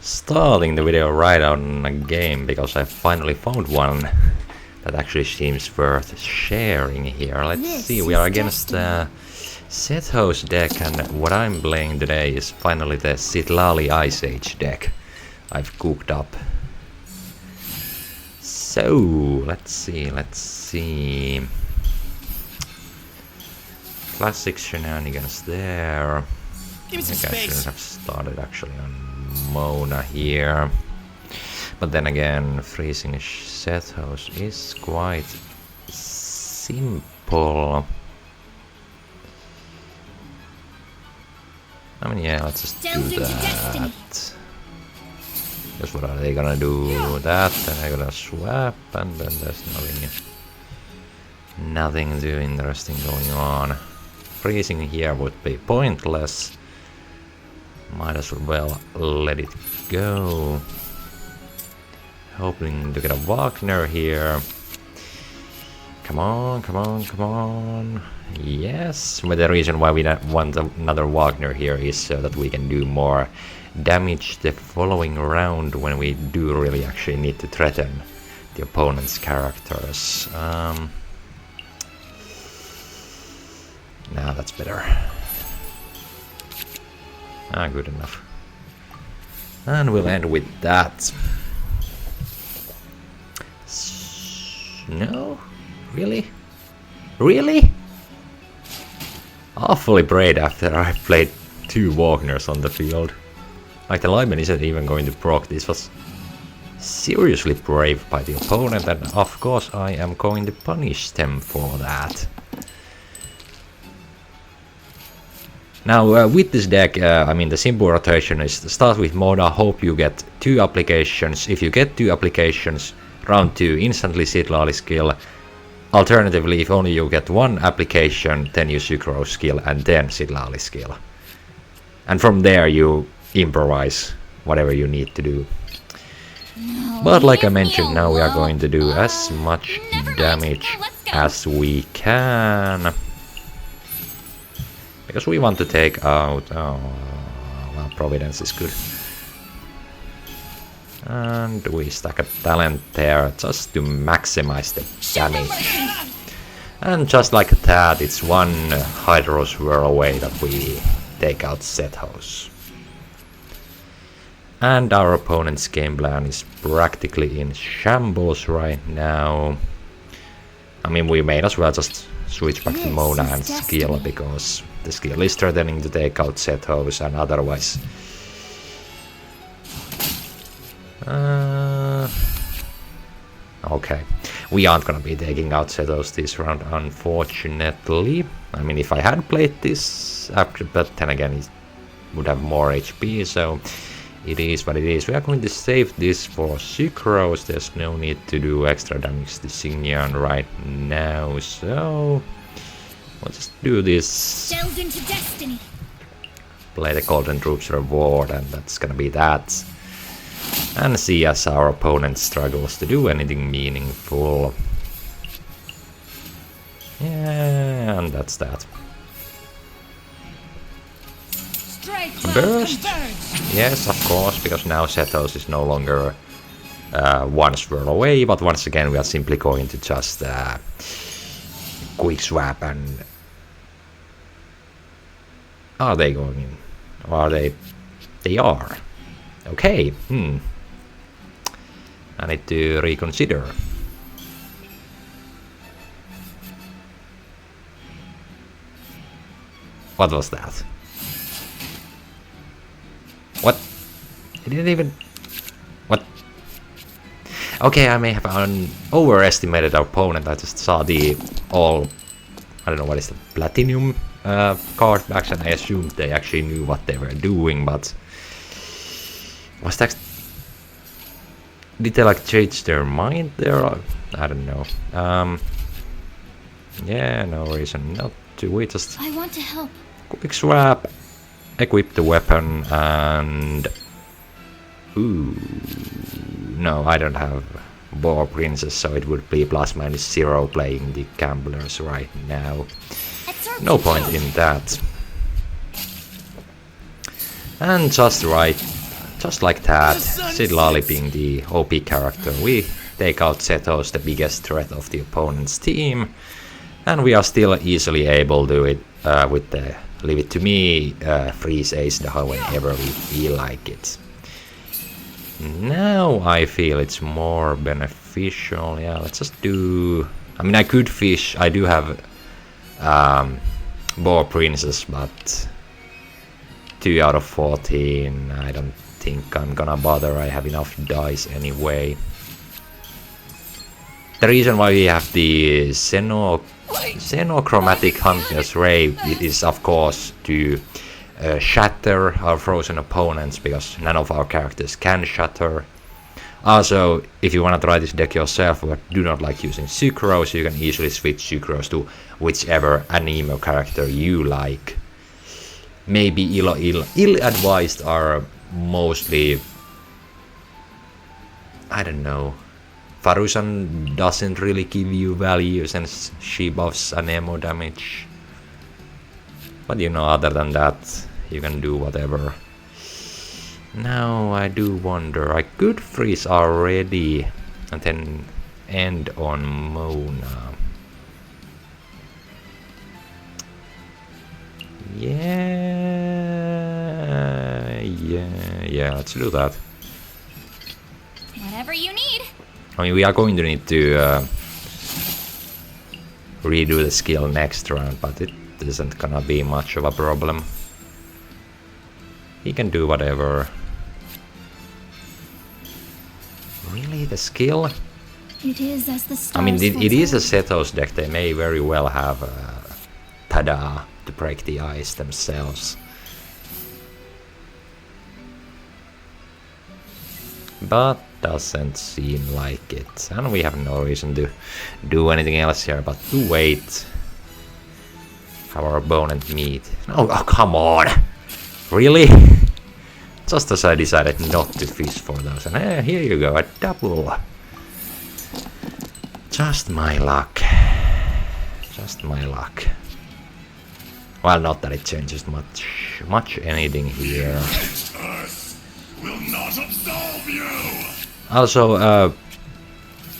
Starting the video right on a game because I finally found one that actually seems worth sharing here. Let's see, we are against the Citlalis deck, and what I'm playing today is finally the Citlalis Ice Age deck I've cooked up. So, let's see. Classic shenanigans there. I think I should have started actually on Mona here. But then again, freezing set house is quite simple. I mean, yeah, let's just do that. Because what are they gonna do? That, and they're gonna swap, and then there's nothing too interesting going on. Freezing here would be pointless. Might as well let it go. Hoping to get a Wagner here. Come on, come on, come on. Yes, but the reason why we want another Wagner here is so that we can do more damage the following round when we do really actually need to threaten the opponent's characters. Now that's better. Good enough. And we'll end with that. No? Really? Really? Awfully brave after I played 2 Wagners on the field. Like, the lineman isn't even going to proc. This was seriously brave by the opponent, and of course I am going to punish them for that. Now, with this deck, I mean, the simple rotation is to start with Mona, hope you get 2 applications. If you get 2 applications, round 2, instantly Citlalis skill. Alternatively, if only you get 1 application, then you Sucrose skill and then Citlalis skill. And from there you improvise whatever you need to do. But like I mentioned, now we are going to do as much damage as we can. Because we want to take out... oh, well, Providence is good. And we stack a talent there just to maximize the damage. And just like that, it's 1 Hydro Swirl away that we take out Citlalis. And our opponent's game plan is practically in shambles right now. I mean, we may as well just switch back to Mona and skill, because the skill is threatening to take out Citlalis, and otherwise... okay, we aren't gonna be taking out Citlalis this round, unfortunately. I mean, if I had played this after, but then again, it would have more HP, so it is what it is. We are going to save this for Sucrose. There's no need to do extra damage to Signian right now, so we'll just do this. Delve into destiny. Play the Golden Troops reward, and that's gonna be that. And see as our opponent struggles to do anything meaningful. Yeah, and that's that. Burst? Yes, of course, because now Citlalis is no longer 1 swirl away, but once again we are simply going to just quick swap and... Are they going in? Or are they... They are. Okay, I need to reconsider. What was that? What? It didn't even... What? Okay, I may have overestimated our opponent. I just saw the all... I don't know what is the platinum card backs, and I assumed they actually knew what they were doing, but... Was that... Did they like change their mind there? Or... I don't know. Yeah, no reason not to. We just... I want to help. Quick swap. Equip the weapon and... Ooh... No, I don't have War Princess, so it would be ±0 playing the Gamblers right now. No point in that. And just just like that, Citlalis being the OP character, we take out Zetos, the biggest threat of the opponent's team, and we are still easily able to do it with the Leave It To Me freeze Ace Daha whenever we feel like it. Now I feel it's more beneficial. Yeah, let's just do... I mean, I could fish. I do have Boar Princess, but 2 out of 14. I don't think I'm gonna bother. I have enough dice anyway. The reason why we have the Xenochromatic Hunter's Ray is, of course, to shatter our frozen opponents, because none of our characters can shatter. Also, if you want to try this deck yourself but do not like using Sucrose, you can easily switch Sucrose to whichever anemo character you like. Maybe ill-advised are mostly... I don't know. Farusan doesn't really give you value since she buffs anemo damage. But you know, other than that, you can do whatever. Now I do wonder, I could freeze already and then end on Mona. Yeah, let's do that. Whatever you need. I mean, we are going to need to redo the skill next round, but it isn't gonna be much of a problem. He can do whatever. Really, the skill? It is as the stars. I mean, it is a Zetos deck. They may very well have Tada to break the ice themselves. But doesn't seem like it. And we have no reason to do anything else here but to wait. Have our opponent meet. Oh, come on! Really? Just as I decided not to fish for those. And here you go, a double. Just my luck. Just my luck. Well, not that it changes much anything here. Earth will not absolve you. Also,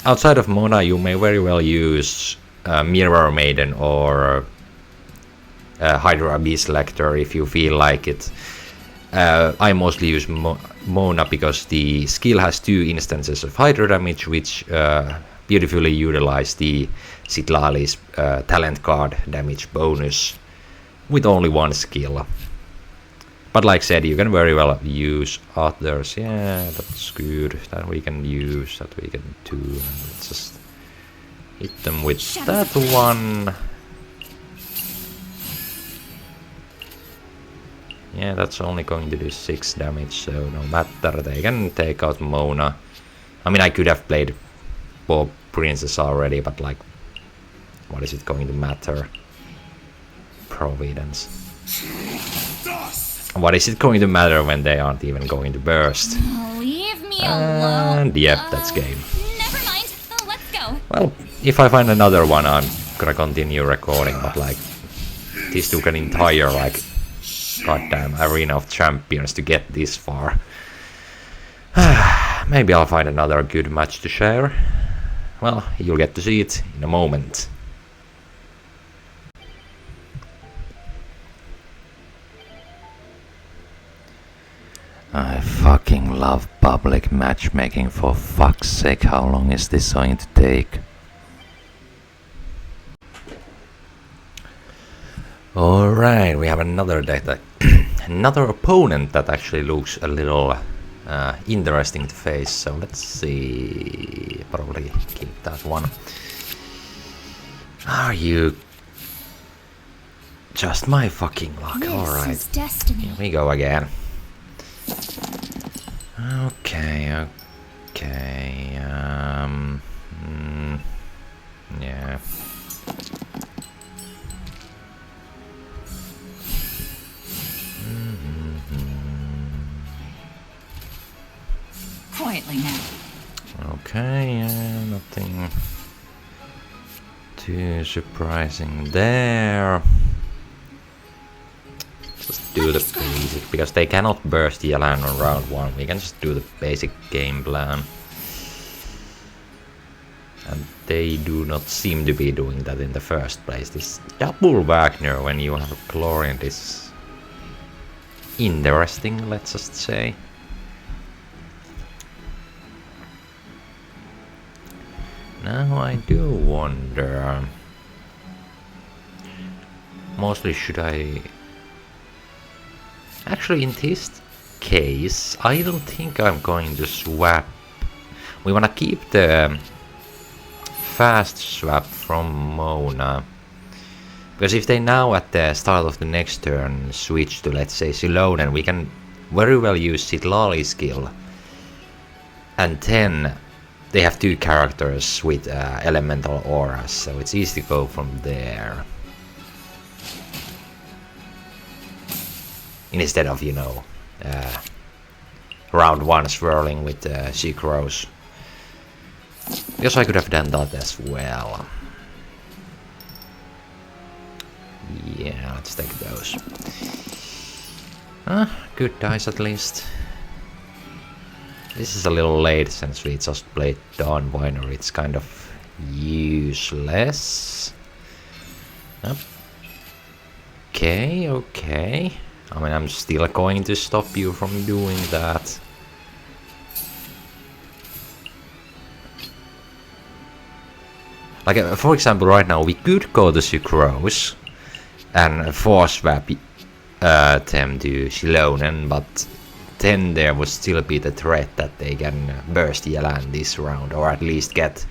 outside of Mona, you may very well use Mirror Maiden or Hydra Beast Lector if you feel like it. I mostly use Mona because the skill has 2 instances of Hydra damage, which beautifully utilize the Citlalis talent card damage bonus with only 1 skill. But like I said, you can very well use others. Yeah, that's good. That we can use, that we can do. Let's just hit them with that one. Yeah, that's only going to do 6 damage, so no matter. They can take out Mona. I mean, I could have played Bob Princess already, but like, what is it going to matter? Providence. What is it going to matter when they aren't even going to burst? Leave me alone. And yep, that's game. Never mind. Let's go. Well, if I find another one, I'm gonna continue recording, but like, this took an entire like goddamn arena of champions to get this far. Maybe I'll find another good match to share. Well, you'll get to see it in a moment. I fucking love public matchmaking, for fuck's sake. How long is this going to take? Alright, we have another deck that another opponent that actually looks a little interesting to face, so let's see. Probably keep that one. Are you just my fucking luck? Alright, here we go again. Okay. Yeah. Quietly now. Okay, nothing too surprising there. Just just do the basic, because they cannot burst Yelan on round 1. We can just do the basic game plan. And they do not seem to be doing that in the first place. This double Wagner when you have a Gloriant is interesting, let's just say. Now I do wonder... mostly should I... Actually, in this case, I don't think I'm going to swap. We wanna keep the fast swap from Mona. Because if they now at the start of the next turn switch to, let's say, Silonen, we can very well use Citlalis skill. And then they have 2 characters with elemental auras, so it's easy to go from there. Instead of, you know, round 1 swirling with Synchros. Because I could have done that as well. Yeah, let's take those. Good dice at least. This is a little late since we just played Dawn Winery. It's kind of useless. Okay, okay. I mean, I'm still going to stop you from doing that. Like, for example, right now we could go to Sucrose and force swap them to Silonen, but then there would still be the threat that they can burst Yelan this round, or at least get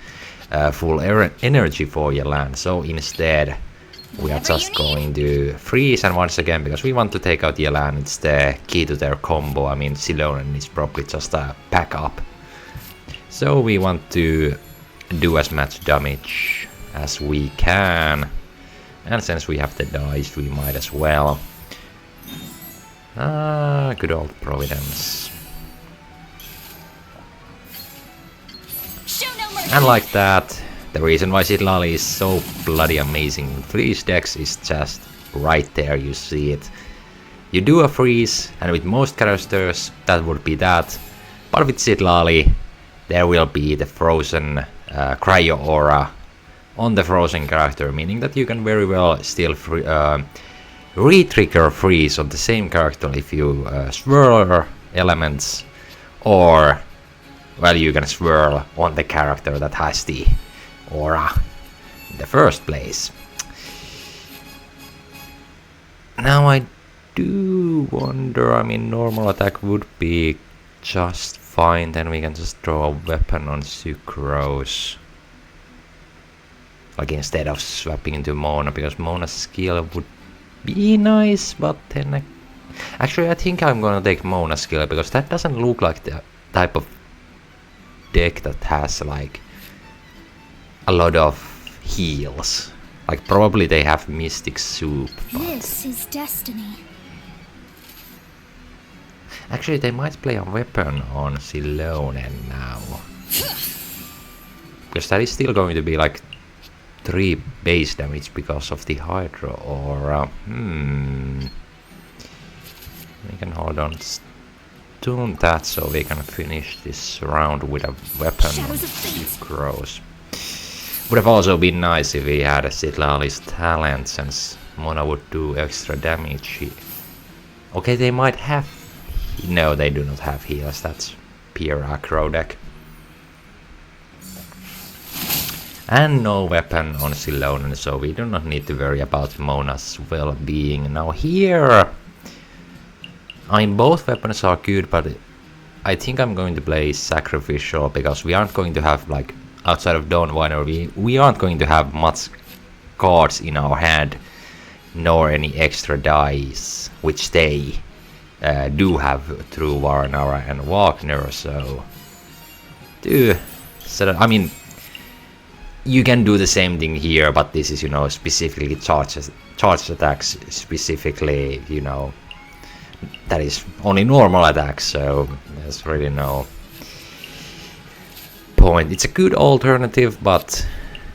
full energy for Yelan. So instead, we are just going to freeze, and once again, because we want to take out Yelan, it's the key to their combo. I mean, Silonen is probably just a backup. So we want to do as much damage as we can. And since we have the dice, we might as well. Good old Providence. And like that, the reason why Citlalis is so bloody amazing in freeze decks is just right there, you see it. You do a freeze, and with most characters that would be that, but with Citlalis there will be the frozen cryo aura on the frozen character, meaning that you can very well still re-trigger freeze on the same character if you swirl elements, or well, you can swirl on the character that has the aura in the first place. Now I do wonder, I mean, normal attack would be just fine, then we can just draw a weapon on Sucrose. Like, instead of swapping into Mona, because Mona's skill would be nice, but then actually I think I'm gonna take Mona's skill, because that doesn't look like the type of deck that has like a lot of heals. Like, probably they have Mystic Soup, but This is destiny. actually they might play a weapon on Silonen now, because that is still going to be like 3 base damage because of the Hydro Aura. We can hold on to that so we can finish this round with a weapon on Sucrose. Would have also been nice if we had a Citlalis talent, since Mona would do extra damage. Okay, they might have... No, they do not have heals. That's pure aggro deck. And no weapon on Silonen, so we do not need to worry about Mona's well-being. Now here... I mean, both weapons are good, but I think I'm going to play Sacrificial, because we aren't going to have, like, outside of Dawn Winery, we aren't going to have much cards in our hand, nor any extra dice, which they do have through Varanara and Wagner, so... I mean, you can do the same thing here, but this is, you know, specifically charge attacks, specifically, you know, that is only normal attacks, so there's really no point. It's a good alternative, but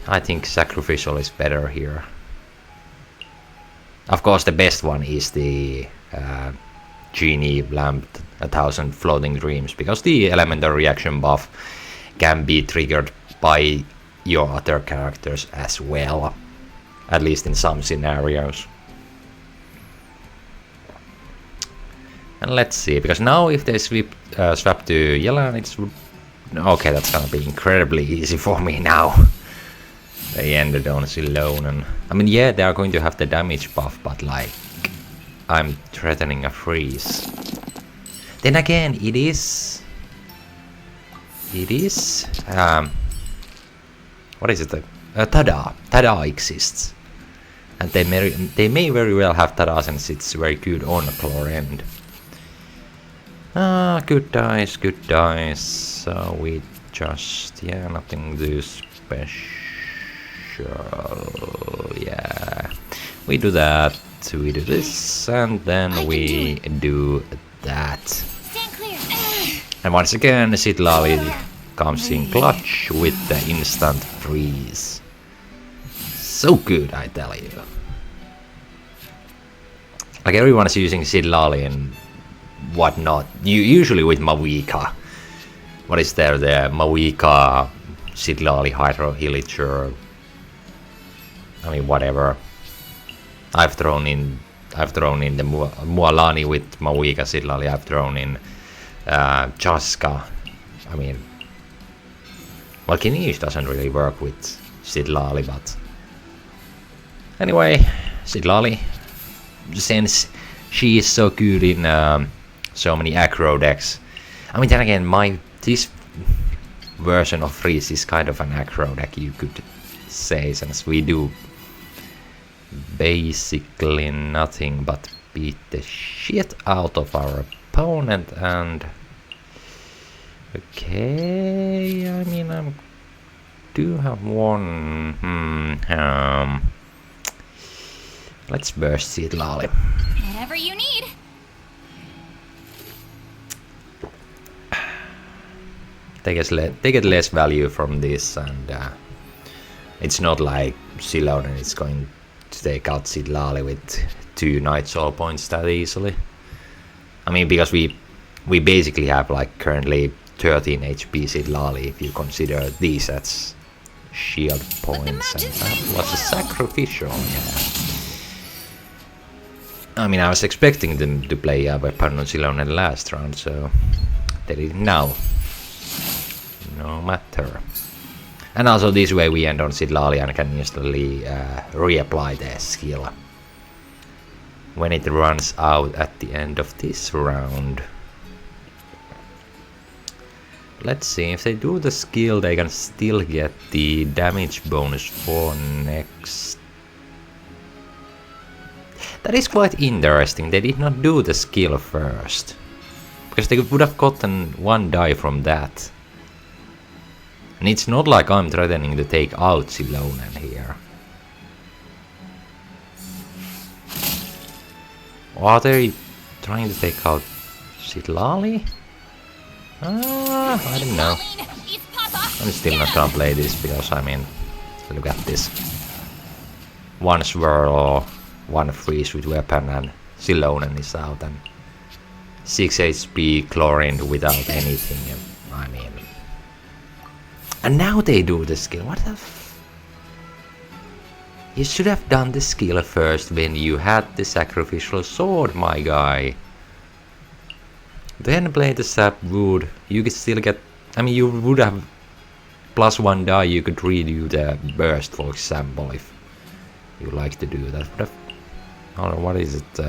I think Sacrificial is better here. Of course, the best one is the Genie Lamp 1000 Floating Dreams, because the elemental reaction buff can be triggered by your other characters as well, at least in some scenarios. And let's see, because now if they swap to Yelan, it's okay. That's gonna be incredibly easy for me now. They ended on Zilone, and I mean, yeah, they are going to have the damage buff, but like, I'm threatening a freeze. Then again, it is. What is it? Tada. Tada exists, and they may very well have Tada, since it's very good on Chlorend. Good dice, good dice. So we just, yeah, nothing too special. Yeah, we do that, we do this, and then we do that. Stand clear. And once again, Citlalis comes in clutch with the instant freeze. So good, I tell you. Like, everyone is using Citlalis and whatnot. Usually with Mawika. What is there? The Mawika, Citlalis, Hydro Hilliger. I mean, whatever. I've thrown in the Mualani with Mawika Citlalis. I've thrown in Chaska. I mean, well, Kinish doesn't really work with Citlalis, but anyway, Citlalis, since she is so good in so many aggro decks. I mean, then again, this version of Freeze is kind of an aggro deck, you could say, since we do basically nothing but beat the shit out of our opponent. And okay, I mean, I do have one. Let's burst Citlalis. Whatever you need. They get less value from this, and it's not like Zilone is going to take out Citlalis with 2 Night Soul points that easily. I mean, because we basically have like currently 13 HP Citlalis if you consider these as shield points, and that was a sacrificial, yeah. I mean, I was expecting them to play a weapon on Zilone in the last round, so they did now. No matter. And also this way we end on Citlalis and can instantly reapply the skill when it runs out at the end of this round. Let's see, if they do the skill, they can still get the damage bonus for next. That is quite interesting. They did not do the skill first, because they would have gotten 1 die from that. And it's not like I'm threatening to take out Zilone here. Are they trying to take out Citlalis? I don't know. I'm still not gonna play this, because I mean, look at this. 1 swirl, 1 freeze with weapon, and Zilone is out, and 6 HP Chlorine without anything. I mean, and now they do the skill. What the You should have done the skill first when you had the sacrificial sword, my guy. Then play the sap wood. You could still get. I mean, you would have +1 die. You could redo the burst, for example, if you like to do that. But I don't know, what is it?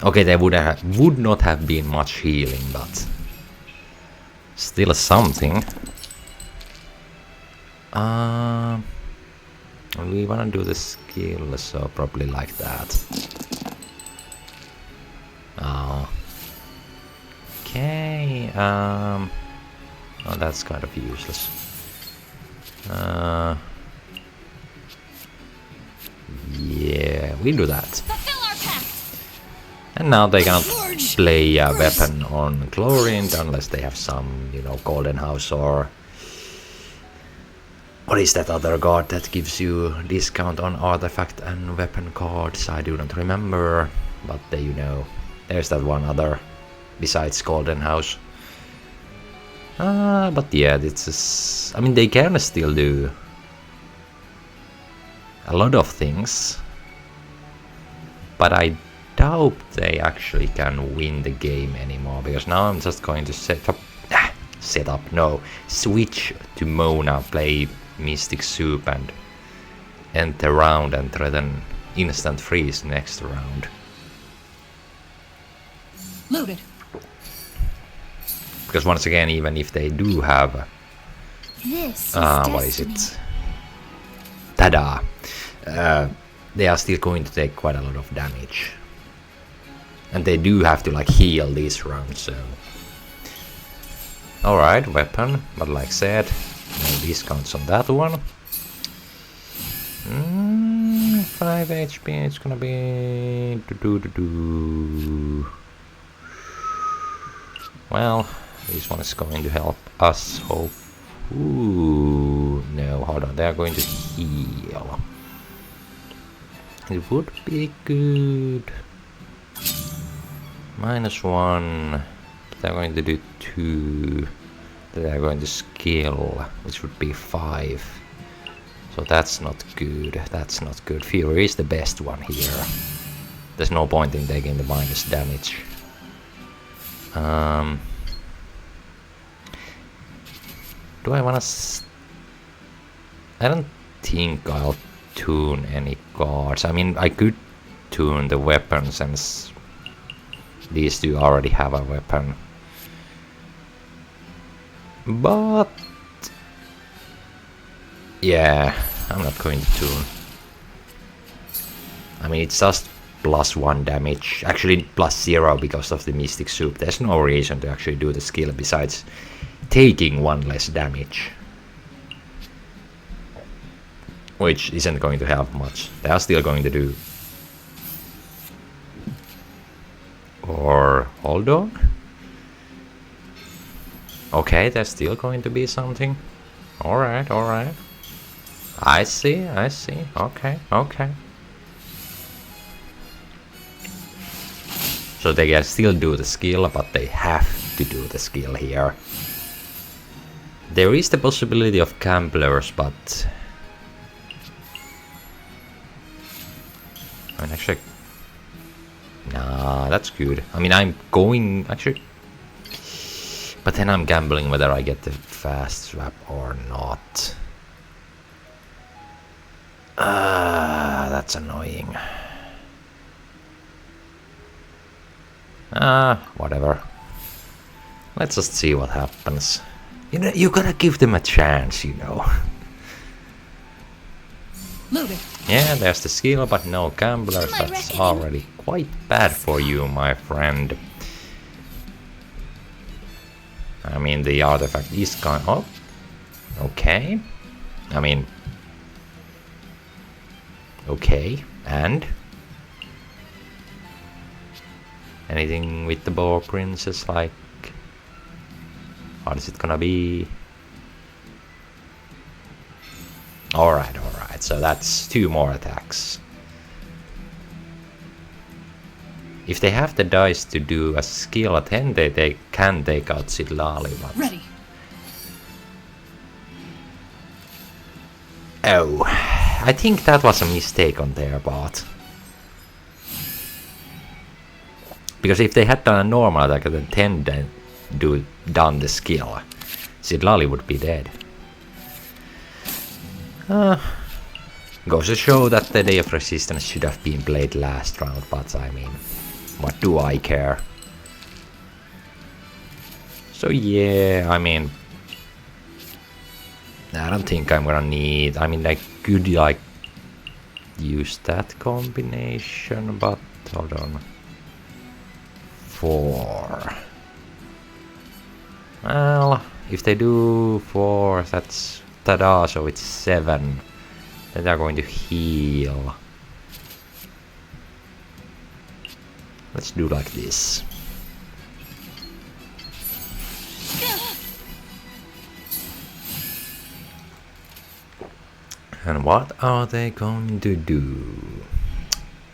Okay, there would not have been much healing, but still something. We wanna do the skill, so probably like that. Okay. Oh, that's kind of useless. Yeah, we do that. And now they can't play a weapon on Chlorine unless they have some, you know, Golden House or What is that other card that gives you discount on artifact and weapon cards? I do not remember, but there you know. There's that one other besides Golden House. But yeah, this is... I mean, they can still do a lot of things, but I doubt they actually can win the game anymore, because now I'm just going to switch to Mona, play Mystic Soup and enter round and threaten instant freeze next round. Loaded. Because once again, even if they do have This is what is it? Tada! They are still going to take quite a lot of damage. And they do have to like heal this round, so... Alright, weapon, but like said, no discounts on that one. 5 HP, it's gonna be... Well, this one is going to help us, hope. Ooh, no, hold on, they are going to heal. It would be good. -1. They're going to do 2. They're going to skill, which would be 5. So that's not good. That's not good. Fury is the best one here. There's no point in taking the minus damage. Do I wanna... I don't think I'll tune any cards. I mean, I could tune the weapon since these two already have a weapon. But... yeah, I'm not going to tune. I mean, it's just +1 damage. Actually, +0 because of the Mystic Soup. There's no reason to actually do the skill besides taking 1 less damage. Which isn't going to help much. They are still going to do... Or... hold on. Okay, there's still going to be something. Alright, alright. I see, I see. Okay, okay. So they can still do the skill, but they have to do the skill here. There is the possibility of gamblers, but... I mean, actually... nah, that's good. I mean, I'm going... actually... but then I'm gambling whether I get the fast swap or not. That's annoying. Whatever. Let's just see what happens. You know, you gotta give them a chance, you know. Loaded. Yeah, there's the skill, but no gamblers. That's already quite bad for you, my friend. I mean, the artifact is gone. Oh, okay. I mean, okay. And anything with the Boar Princess, like, what is it gonna be? Alright, alright. So that's 2 more attacks. If they have the dice to do a skill at 10, they can take out Citlalis, but... Ready. Oh, I think that was a mistake on their part. Because if they had done a normal attack and then 10 done the skill, Citlalis would be dead. Goes to show that the Day of Resistance should have been played last round, but I mean... what do I care? So yeah, I mean... I don't think I'm gonna need... I mean, I could like... use that combination, but... hold on. 4... well... if they do 4, that's... tada, so it's 7. Then they're going to heal. Let's do like this. And what are they going to do?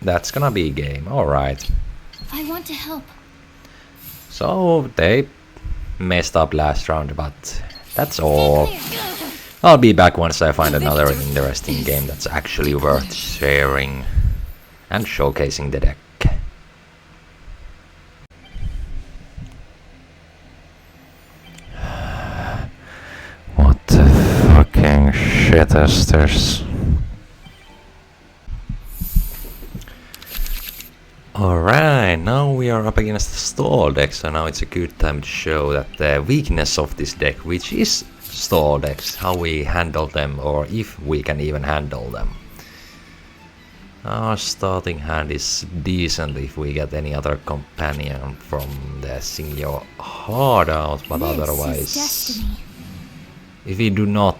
That's gonna be a game, alright. I want to help. So they messed up last round, but that's all. I'll be back once I find another interesting game that's actually worth sharing and showcasing the deck. What the fucking shit is this? Alright, now we are up against the stall deck, so now it's a good time to show that the weakness of this deck, which is stall decks, how we handle them, or if we can even handle them. Our starting hand is decent if we get any other companion from the Sing Your Heart out, but This is otherwise, destiny. if we do not,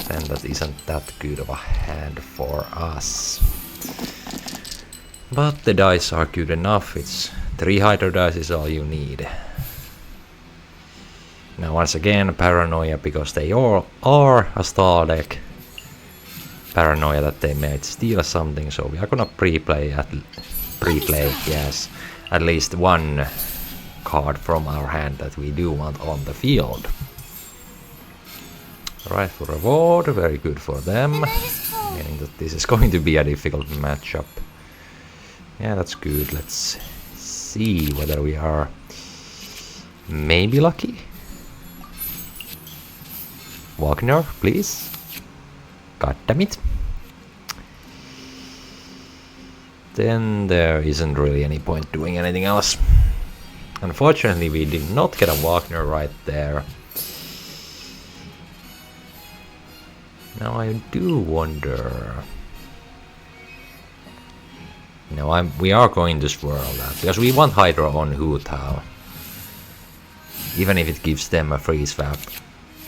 then that isn't that good of a hand for us. But the dice are good enough, it's 3 Hydro dice is all you need. Now once again, paranoia because they all are a stall deck. Paranoia that they might steal something, so we are gonna pre-play at least one card from our hand that we do want on the field. Right for reward, very good for them. Meaning that this is going to be a difficult matchup. Yeah, that's good. Let's see whether we are maybe lucky. Wagner, please. God damn it. Then there isn't really any point doing anything else. Unfortunately, we did not get a Wagner right there. Now I do wonder. No, we are going to swirl that, because we want Hydro on Hu Tao. Even if it gives them a free swap,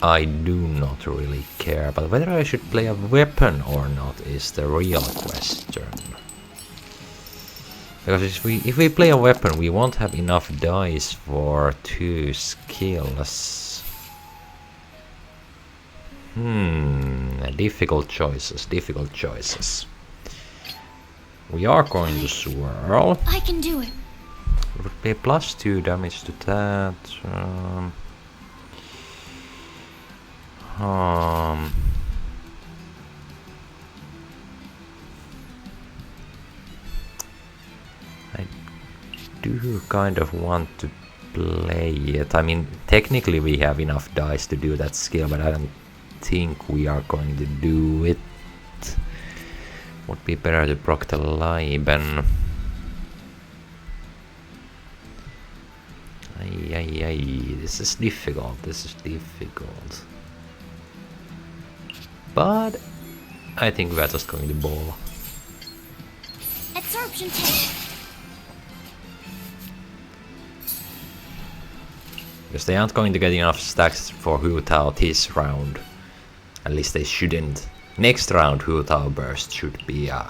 I do not really care. But whether I should play a weapon or not is the real question. Because if we play a weapon, we won't have enough dice for 2 skills. Difficult choices. We are going to swirl. I can do it. It would be +2 damage to that. I do kind of want to play it. I mean, technically we have enough dice to do that skill, but I don't think we are going to do it. Would be better to proc the Liben. This is difficult. But I think we are just going to ball. Absorption tank. Because they aren't going to get enough stacks for Hu Tao this round. At least they shouldn't. Next round Hu Tao burst should be a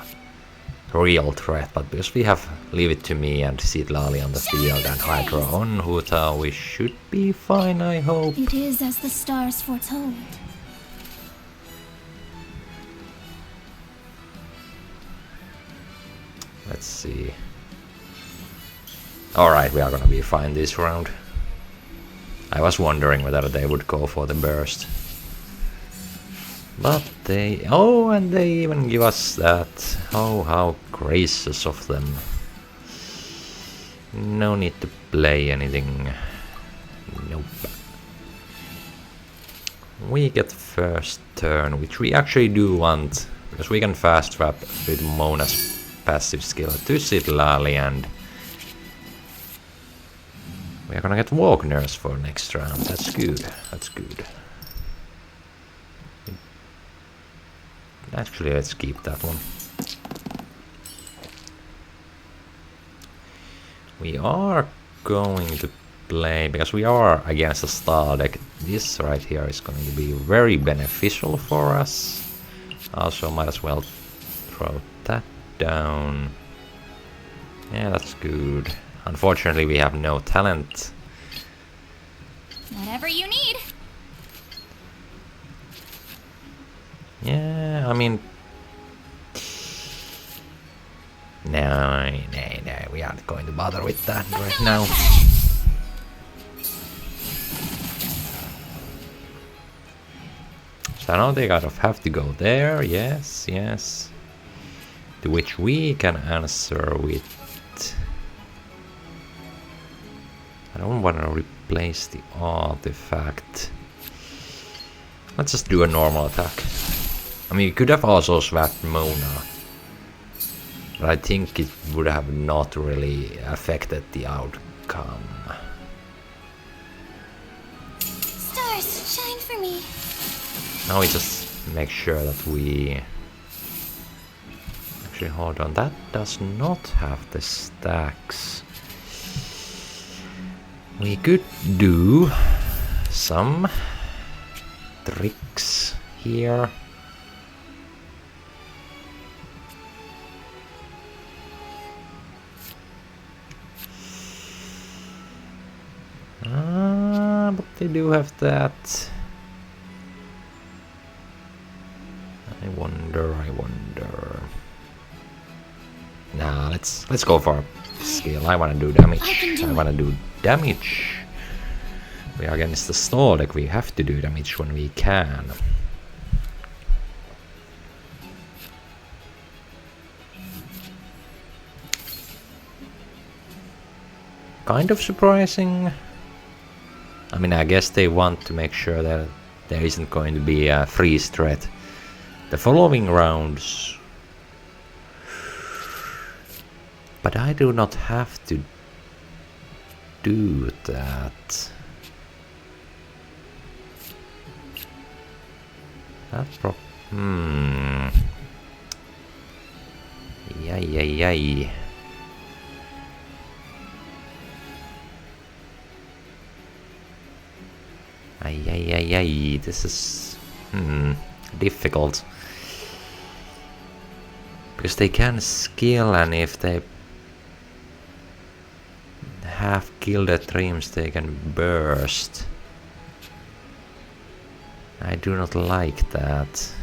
real threat, but because we have Leave It To Me and Citlalis on the field and Hydro on Hu Tao, we should be fine, I hope. It is as the stars foretold. Let's see. Alright, we are gonna be fine this round. I was wondering whether they would go for the burst. But they... Oh, and they even give us that. Oh, how gracious of them. No need to play anything. Nope. We get first turn, which we actually do want. Because we can fast trap with Mona's passive skill to Citlalis, and we are gonna get Wagners for next round. That's good. Actually, let's keep that one. We are going to play, because we are against a star deck, this right here is going to be very beneficial for us. Also, might as well throw that down. Yeah, that's good. Unfortunately, we have no talent. Whatever you need. Yeah, Yeah, I mean... No, we aren't going to bother with that right now. So now they kind of have to go there, yes. To which we can answer with... I don't want to replace the artifact. Let's just do a normal attack. I mean, you could have also swapped Mona. But I think it would have not really affected the outcome. Stars, shine for me. Now we just make sure that we... Actually, hold on, that does not have the stacks. We could do some tricks here. But they do have that. I wonder. Nah, let's go for a skill. I wanna do damage. I wanna do damage. We are against the stall deck. We have to do damage when we can. Kind of surprising. I mean, I guess they want to make sure that there isn't going to be a freeze threat the following rounds. But I do not have to do that. Yay. Ay, this is difficult. Because they can skill, and if they have Gilded Dreams, they can burst. I do not like that.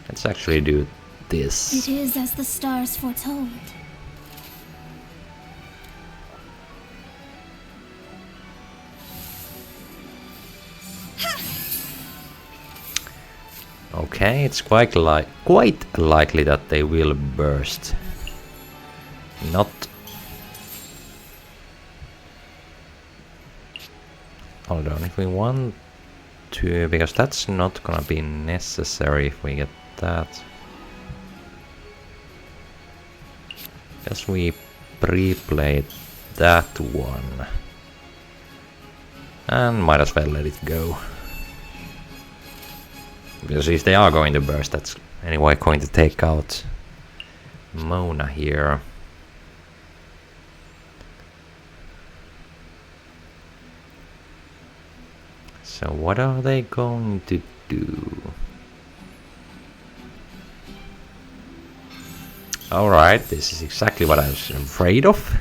Let's actually do this. It is as the stars foretold. Okay, it's quite likely that they will burst. Not. Hold on, if we want to, because that's not gonna be necessary if we get that. Guess we pre-played that one. And might as well let it go. Because if they are going to burst, that's anyway going to take out Mona here. So what are they going to do? Alright, this is exactly what I was afraid of.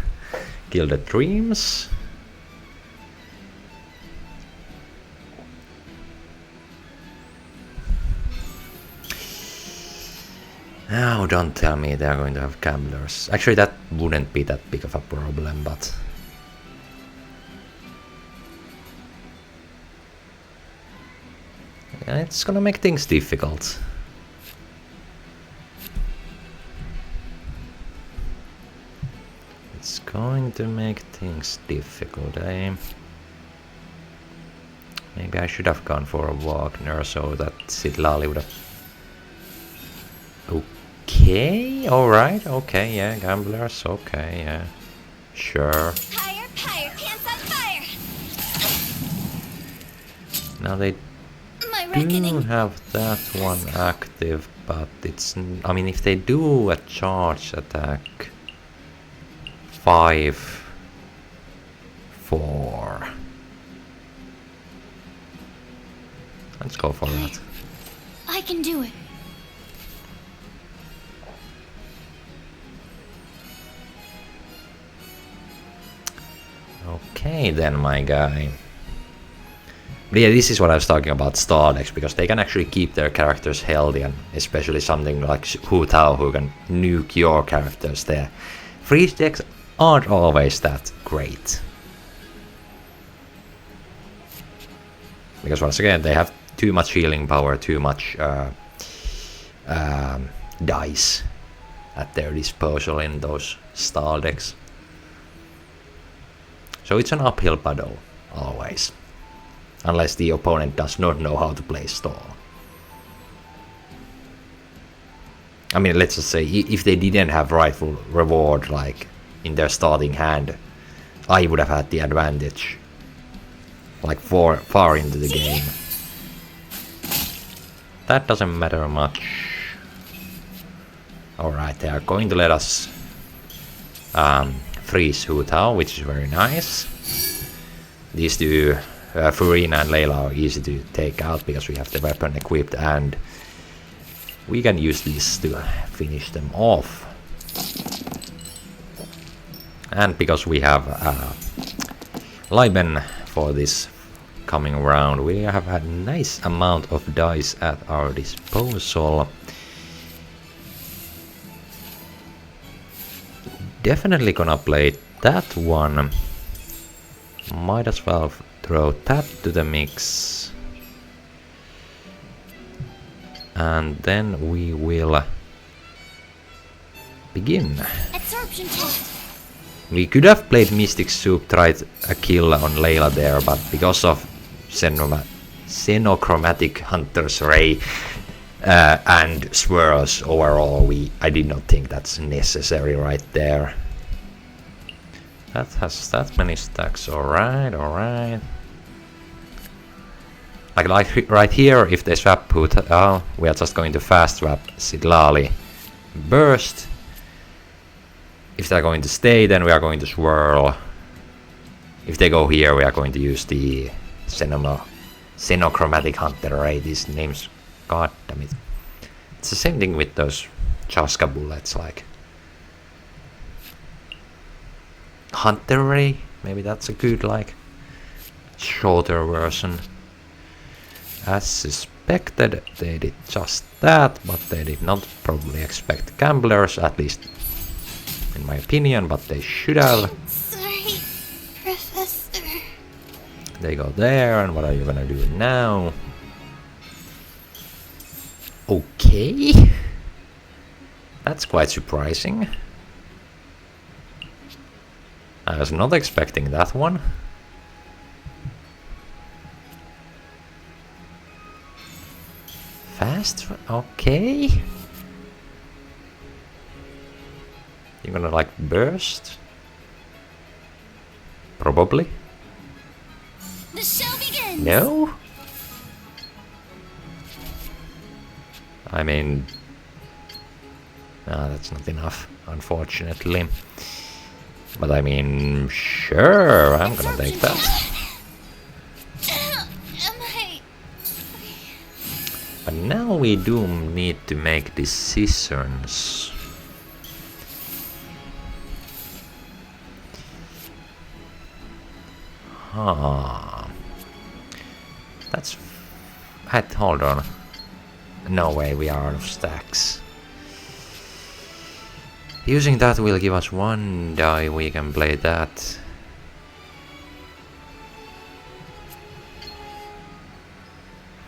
Gilded Dreams. Now, don't tell me they are going to have gamblers. Actually, that wouldn't be that big of a problem, but... yeah, it's gonna make things difficult. It's going to make things difficult, eh? Maybe I should have gone for a Wagner so that Citlalis would have... Okay, alright, okay, yeah, gamblers, okay, yeah. Sure. Higher, pants on fire! Now they do have that one active, but it's... I mean, if they do a charge attack... 5... 4... Let's go for that. I can do it. Okay then, my guy. But yeah, this is what I was talking about star decks, because they can actually keep their characters healthy, and especially something like Hu Tao who can nuke your characters there. Freeze decks aren't always that great. Because once again, they have too much healing power, too much dice at their disposal in those star decks. So it's an uphill battle, always. Unless the opponent does not know how to play stall. I mean, let's just say, if they didn't have rightful reward, like, in their starting hand, I would have had the advantage. Like, far into the game. That doesn't matter much. Alright, they are going to let us freeze Hu Tao, which is very nice. These two, Furina and Layla, are easy to take out because we have the weapon equipped, and we can use this to finish them off. And because we have Liben for this coming round, we have a nice amount of dice at our disposal. Definitely gonna play that one. Might as well throw that to the mix. And then we will begin. Absorption test. We could have played Mystic Soup, tried a kill on Layla there, but because of Xenochromatic Hunter's Ray and Swirls overall, I did not think that's necessary right there. That has that many stacks, alright. Like right here, if they swap Hu Tao, we are just going to fast swap Citlalis Burst. If they're going to stay, then we are going to swirl. If they go here, we are going to use the Xenochromatic Hunter Ray. These names, god damn it. It's the same thing with those Chaska bullets, like Hunter Ray. Maybe that's a good, like, shorter version. As suspected, they did just that, but they did not probably expect gamblers, at least in my opinion, but they should have. Sorry, Professor. They go there, and what are you gonna do now? Okay. That's quite surprising. I was not expecting that one. Fast? Okay. You're gonna like burst? Probably. The show begins. No? I mean... that's not enough, unfortunately. But I mean, sure, I'm gonna take that. But now we do need to make decisions. That's... hold on. No way, we are out of stacks. Using that will give us one die, we can play that.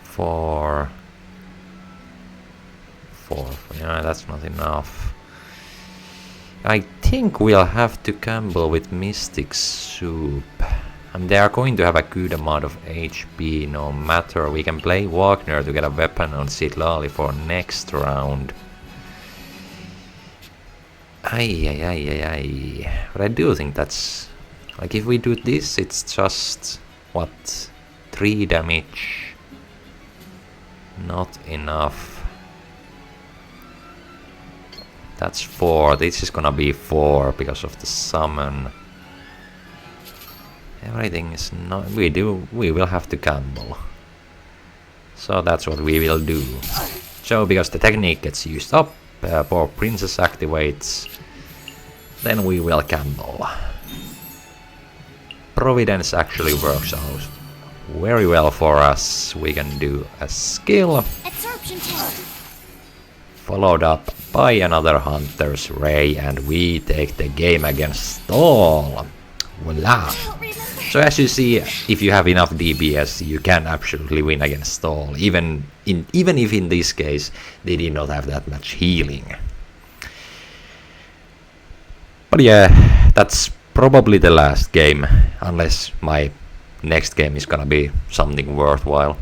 Four, yeah, that's not enough. I think we'll have to gamble with Mystic Soup. And they are going to have a good amount of HP no matter. We can play Wagner to get a weapon on Citlalis for next round. Ay. But I do think that's... like, if we do this, it's just... what? 3 damage. Not enough. That's 4. This is gonna be 4 because of the summon. Everything is not... we will have to gamble. So that's what we will do. So because the technique gets used up, poor princess activates, then we will gamble. Providence actually works out very well for us. We can do a skill, Absorption test. followed up by another Hunter's Ray, and we take the game against Stall. Voila! I don't remember. So as you see, if you have enough DPS, you can absolutely win against Stall, even if in this case they did not have that much healing. But yeah, that's probably the last game, unless my next game is gonna be something worthwhile.